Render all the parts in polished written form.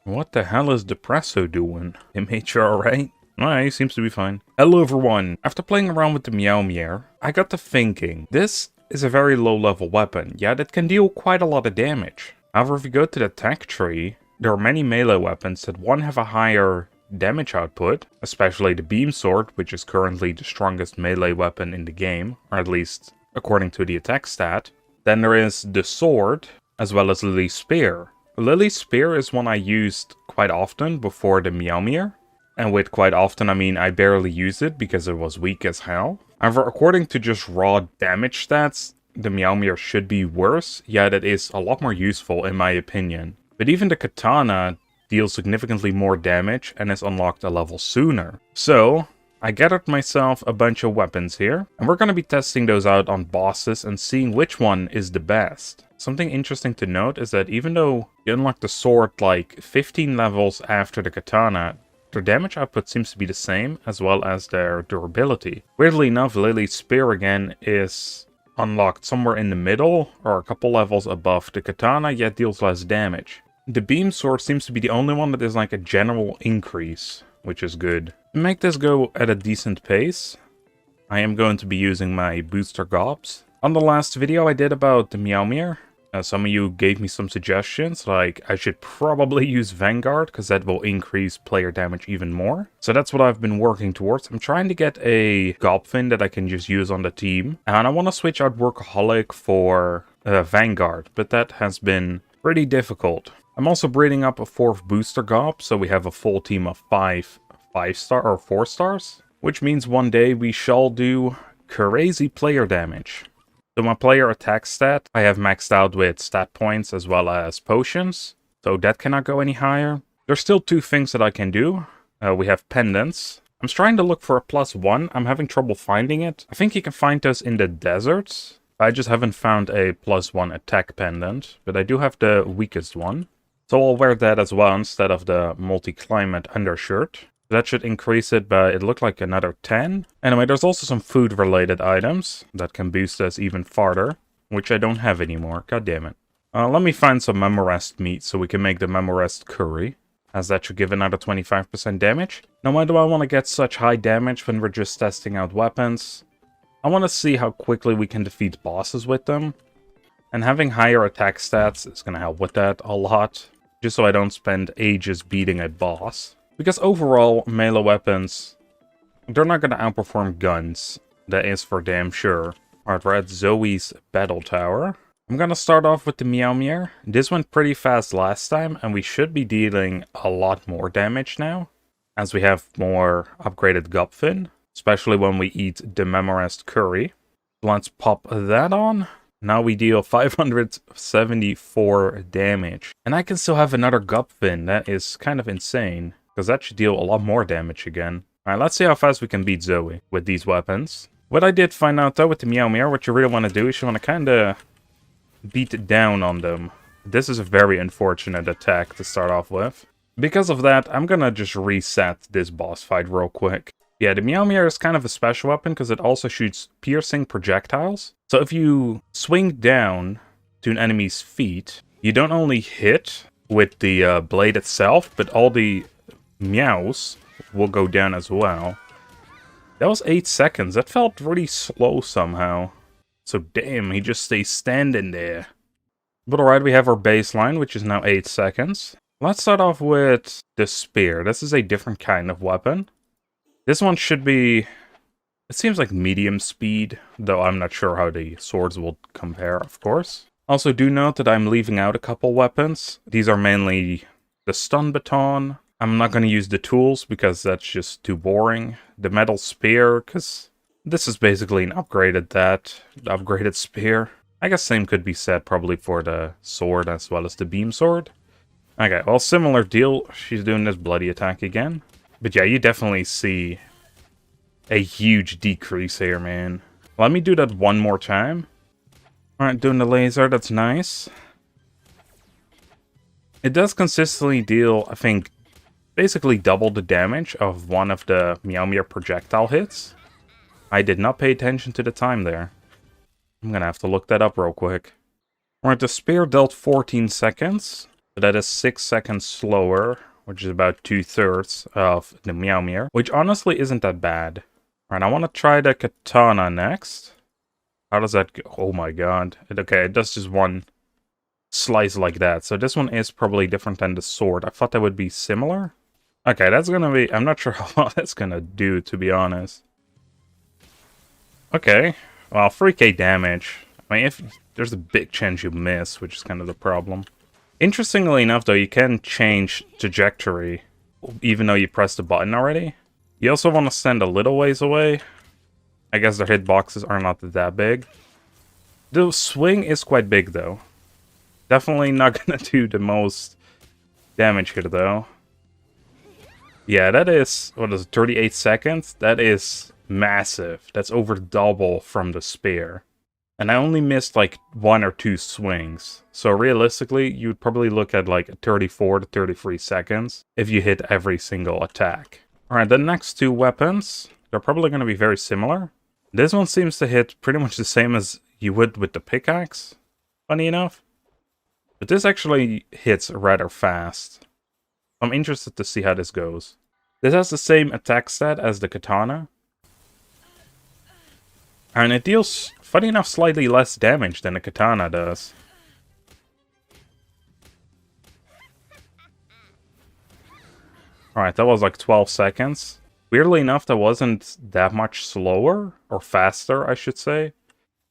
What the hell is Depresso doing? MH alright? Alright, seems to be fine. Hello everyone. After playing around with the Meowmere, I got to thinking, this is a very low level weapon, yet it can deal quite a lot of damage. However, if you go to the tech tree, there are many melee weapons that one have a higher damage output, especially the beam sword, which is currently the strongest melee weapon in the game, or at least according to the attack stat. Then there is the sword, as well as Lily's spear. Lily's spear is one I used quite often before the Meowmere. And with quite often, I mean I barely used it because it was weak as hell. However, according to just raw damage stats, the Meowmere should be worse, yet it is a lot more useful in my opinion. But even the katana deals significantly more damage and is unlocked a level sooner. So, I gathered myself a bunch of weapons here, and we're going to be testing those out on bosses and seeing which one is the best. Something interesting to note is that even though you unlock the sword like 15 levels after the katana, their damage output seems to be the same, as well as their durability. Weirdly enough, Lily's spear again is unlocked somewhere in the middle, or a couple levels above the katana, yet deals less damage. The beam sword seems to be the only one that is like a general increase, which is good. To make this go at a decent pace, I am going to be using my booster gobs. On the last video I did about the Meowmere, some of you gave me some suggestions, like I should probably use Vanguard, because that will increase player damage even more. So that's what I've been working towards. I'm trying to get a Gobfin that I can just use on the team. And I want to switch out Workaholic for Vanguard, but that has been pretty difficult. I'm also breeding up a 4th booster gob, so we have a full team of 5 5-star or 4 stars. Which means one day we shall do crazy player damage. So my player attack stat, I have maxed out with stat points as well as potions. So that cannot go any higher. There's still 2 things that I can do. We have pendants. I'm trying to look for a +1. I'm having trouble finding it. I think you can find those in the deserts. I just haven't found a +1 attack pendant. But I do have the weakest one. So I'll wear that as well instead of the multi-climate undershirt. That should increase it by, it looked like another 10. Anyway, there's also some food-related items that can boost us even farther, which I don't have anymore. God damn it. Let me find some Memourest meat so we can make the Memourest curry, as that should give another 25% damage. Now, why do I want to get such high damage when we're just testing out weapons? I want to see how quickly we can defeat bosses with them, and having higher attack stats is going to help with that a lot, just so I don't spend ages beating a boss. Because overall, melee weapons, they're not going to outperform guns. That is for damn sure. Alright, we're at Zoe's Battle Tower. I'm going to start off with the Meowmere. This went pretty fast last time, and we should be dealing a lot more damage now, as we have more upgraded Gobfin, especially when we eat the Memourest curry. Let's pop that on. Now we deal 574 damage. And I can still have another Gobfin. That is kind of insane, because that should deal a lot more damage again. Alright, let's see how fast we can beat Zoe with these weapons. What I did find out though with the Meowmere, what you really want to do is you want to kind of beat down on them. This is a very unfortunate attack to start off with. Because of that, I'm gonna just reset this boss fight real quick. Yeah, the Meowmere is kind of a special weapon because it also shoots piercing projectiles. So if you swing down to an enemy's feet, you don't only hit with the blade itself, but all the meows will go down as well. That was 8 seconds. That felt really slow somehow. So damn, he just stays standing there. But alright, we have our baseline, which is now 8 seconds. Let's start off with the spear. This is a different kind of weapon. This one should be, it seems like medium speed, though I'm not sure how the swords will compare, of course. Also do note that I'm leaving out a couple weapons. These are mainly the stun baton. I'm not going to use the tools because that's just too boring. The metal spear, because this is basically an upgraded spear. I guess same could be said probably for the sword as well as the beam sword. Okay, well, similar deal. She's doing this bloody attack again. But yeah, you definitely see a huge decrease here, man. Let me do that one more time. Alright, doing the laser, that's nice. It does consistently deal, I think, basically double the damage of one of the Meowmere projectile hits. I did not pay attention to the time there. I'm gonna have to look that up real quick. Alright, the spear dealt 14 seconds. So that is 6 seconds slower, which is about 2/3 of the Meowmere, which honestly isn't that bad. Alright, I want to try the katana next. How does that go? Oh my god. Okay, it does just one slice like that. So this one is probably different than the sword. I thought that would be similar. Okay, that's gonna be... I'm not sure how well that's gonna do, to be honest. Okay. Well, 3k damage. I mean, if there's a big chance you miss, which is kind of the problem. Interestingly enough, though, you can change trajectory, even though you press the button already. You also want to stand a little ways away. I guess their hitboxes are not that big. The swing is quite big, though. Definitely not gonna do the most damage here, though. Yeah, that is, what is it, 38 seconds? That is massive. That's over double from the spear. And I only missed like 1 or 2 swings. So realistically, you'd probably look at like 34 to 33 seconds if you hit every single attack. Alright, the next 2 weapons, they're probably going to be very similar. This one seems to hit pretty much the same as you would with the pickaxe, funny enough. But this actually hits rather fast. I'm interested to see how this goes. This has the same attack stat as the katana. And it deals, funny enough, slightly less damage than the katana does. Alright, that was like 12 seconds. Weirdly enough, that wasn't that much slower, or faster, I should say,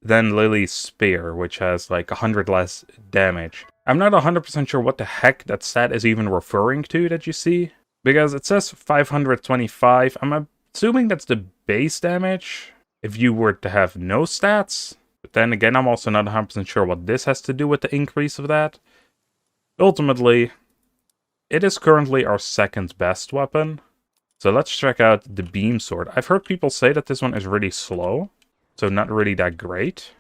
than Lily's spear, which has like 100 less damage. I'm not 100% sure what the heck that stat is even referring to that you see, because it says 525. I'm assuming that's the base damage if you were to have no stats. But then again, I'm also not 100% sure what this has to do with the increase of that. Ultimately, it is currently our second best weapon. So let's check out the beam sword. I've heard people say that this one is really slow, so not really that great.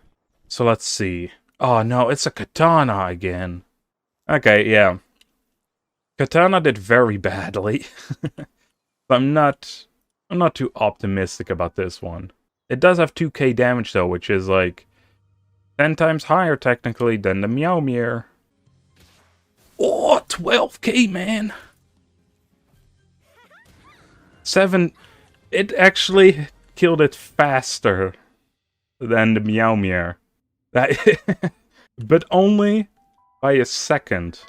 So let's see. Oh no, it's a katana again. Okay, yeah. Katana did very badly. I'm not too optimistic about this one. It does have 2k damage though, which is like 10 times higher technically than the Meowmere. Oh, 12k, man. 7. It actually killed it faster than the Meowmere. But only by a second.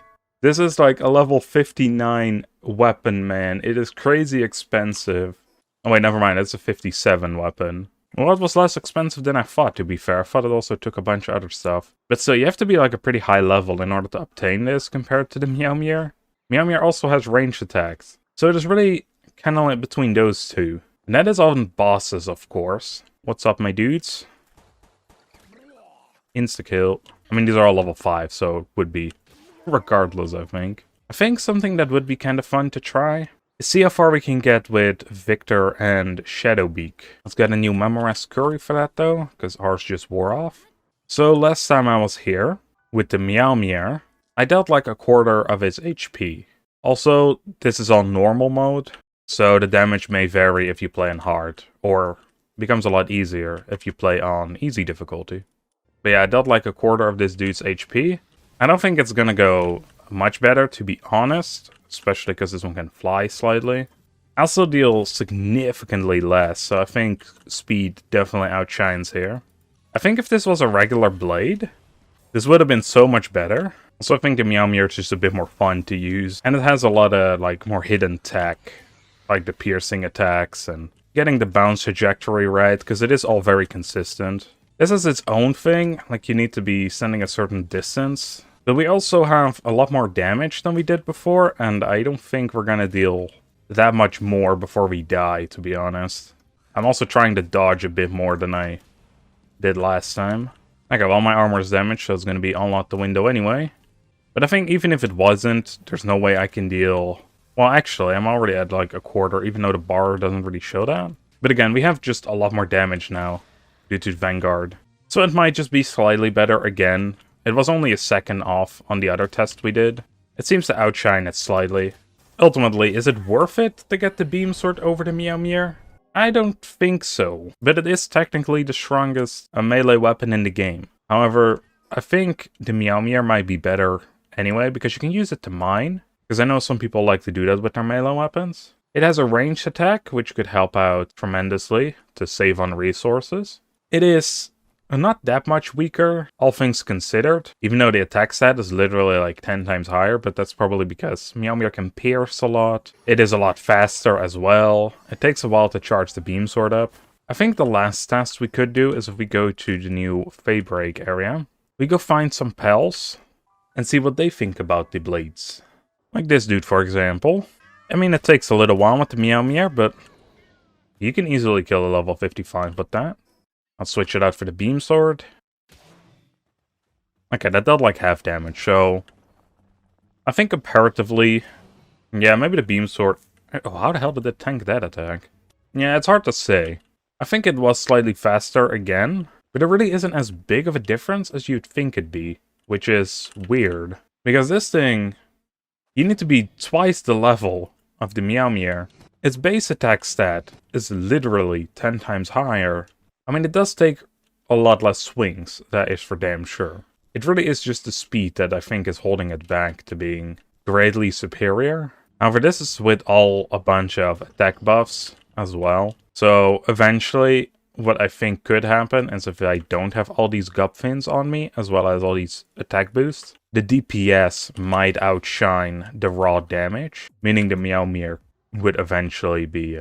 This is like a level 59 weapon, man. It is crazy expensive. Oh wait, never mind. It's a 57 weapon. Well, it was less expensive than I thought, to be fair. I thought it also took a bunch of other stuff. But still, you have to be like a pretty high level in order to obtain this compared to the Meowmere. Meowmere also has ranged attacks. So it is really kind of like between those two. And that is on bosses, of course. What's up, my dudes? Insta-kill. I mean, these are all level 5, so it would be regardless, I think. I think something that would be kind of fun to try is see how far we can get with Victor and Shadowbeak. Let's get a new Memorized Curry for that, though, because ours just wore off. So last time I was here, with the Meowmere, I dealt like a quarter of its HP. Also, this is on normal mode, so the damage may vary if you play on hard, or becomes a lot easier if you play on easy difficulty. But yeah, I dealt like a quarter of this dude's HP. I don't think it's gonna go much better, to be honest, especially because this one can fly slightly. I also deal significantly less, so I think speed definitely outshines here. I think if this was a regular blade, this would have been so much better. Also, I think the Meowmere is just a bit more fun to use, and it has a lot of like more hidden tech, like the piercing attacks and getting the bounce trajectory right, because it is all very consistent. This is its own thing, like you need to be sending a certain distance. But we also have a lot more damage than we did before, and I don't think we're gonna deal that much more before we die, to be honest. I'm also trying to dodge a bit more than I did last time. Okay, well, my armor is damaged, so it's gonna be all out the window anyway. But I think even if it wasn't, there's no way I can deal... Well, actually, I'm already at like a quarter, even though the bar doesn't really show that. But again, we have just a lot more damage now due to Vanguard. So it might just be slightly better again. It was only a second off on the other test we did. It seems to outshine it slightly. Ultimately, is it worth it to get the beam sword over the Meowmere? I don't think so, but it is technically the strongest melee weapon in the game. However, I think the Meowmere might be better anyway, because you can use it to mine. Because I know some people like to do that with their melee weapons. It has a ranged attack, which could help out tremendously to save on resources. It is not that much weaker, all things considered, even though the attack stat is literally like 10 times higher, but that's probably because Meowmere can pierce a lot. It is a lot faster as well. It takes a while to charge the beam sword up. I think the last test we could do is if we go to the new Feybreak area. We go find some pals and see what they think about the blades. Like this dude, for example. I mean, it takes a little while with the Meowmere, but you can easily kill a level 55 with that. I'll switch it out for the beam sword. Okay, that dealt like half damage, so I think comparatively, yeah, maybe the beam sword. Oh, how the hell did it tank that attack? Yeah, it's hard to say. I think it was slightly faster again, but it really isn't as big of a difference as you'd think it'd be, which is weird. Because this thing, you need to be twice the level of the Meowmere. Its base attack stat is literally 10 times higher. I mean, it does take a lot less swings, that is for damn sure. It really is just the speed that I think is holding it back to being greatly superior. However, this is with a bunch of attack buffs as well. So eventually, what I think could happen is if I don't have all these gup fins on me, as well as all these attack boosts, the DPS might outshine the raw damage, meaning the Meowmere would eventually be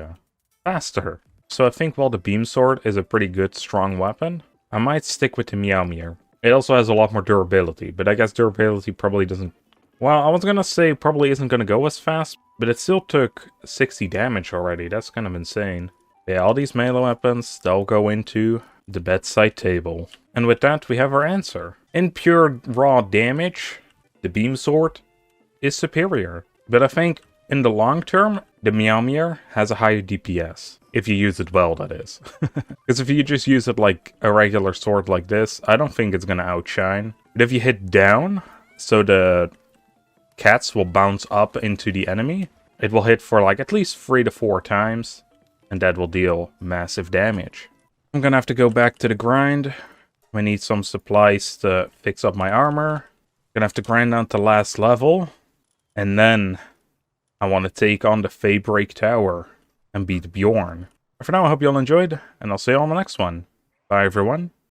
faster. So I think while the beam sword is a pretty good, strong weapon, I might stick with the Meowmere. It also has a lot more durability, but I guess durability probably doesn't... Well, I was gonna say probably isn't gonna go as fast, but it still took 60 damage already. That's kind of insane. Yeah, all these melee weapons, they'll go into the bedside table. And with that, we have our answer. In pure raw damage, the beam sword is superior. But I think in the long term, the Meowmere has a higher DPS. If you use it well, that is. Because if you just use it like a regular sword like this, I don't think it's gonna outshine. But if you hit down, so the cats will bounce up into the enemy, it will hit for like at least 3 to 4 times, and that will deal massive damage. I'm gonna have to go back to the grind. I need some supplies to fix up my armor. Gonna have to grind down to last level, and then I want to take on the Feybreak Tower and beat Bjorn. For now, I hope you all enjoyed, and I'll see you on the next one. Bye, everyone.